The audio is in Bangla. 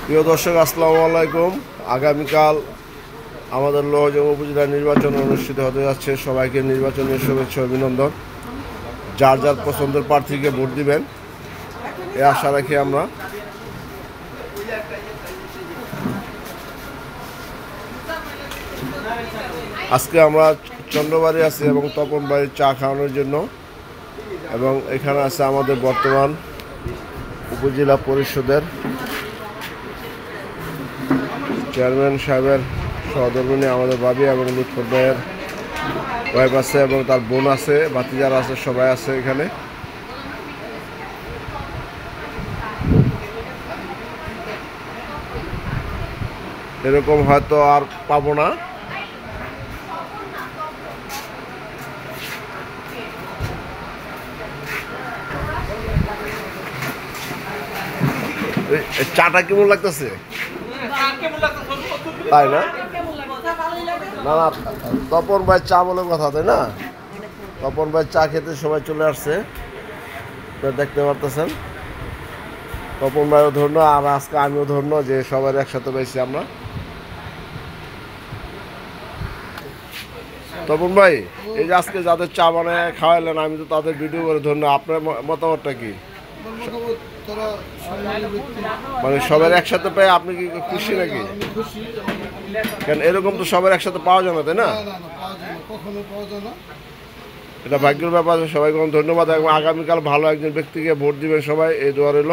প্রিয় দর্শক, আসসালামু আলাইকুম। আগামীকাল আমাদের লোহজং উপজেলার নির্বাচন অনুষ্ঠিত হতে যাচ্ছে। সবাইকে নির্বাচনের শুভেচ্ছা অভিনন্দন। যার যার পছন্দের প্রার্থীকে ভোট দিবেন এ আশা রাখি আমরা। আজকে আমরা চন্দ্রবাড়ি আছি এবং তপন বাড়ির চা খাওয়ানোর জন্য, এবং এখানে আছে আমাদের বর্তমান উপজেলা পরিষদের চেয়ারম্যান সাহেবের সহধর্মিণী আমাদের ভাবি এবং লুৎফর ভাইয়ের ওয়াইফ আছে এবং তার বোন আছে, ভাতিজারা আছে, সবাই আছে এখানে। এরকম হয়তো আর পাবো না। চাটা কেমন লাগতেছে? তাই না? না না, তপন ভাই চা বলে কথা, তাই না? তপন ভাই চা খেতে সবাই চলে আসছে, দেখতে পারতেছেন। তপন ভাইও ধন্য, আর আজকে আমিও ধন্য যে সবাই একসাথে পাইছি আমরা। তপন ভাই, এই যে আজকে যাদের চা বানায় খাওয়াইলেন, আমি তো তাদের ভিডিও করে ধন্য। আপনার মতামতটা কি? মানে সবার একসাথে পেয়ে আপনি কি খুশি নাকি? কেন এরকম তো সবার একসাথে পাওয়া যায় না, তাই না? এটা ভাগ্যের ব্যাপার। সবাইকে ধন্যবাদ এবং আগামীকাল ভালো একজন ব্যক্তিকে ভোট দিবেন সবাই, এই দোয়া রইল।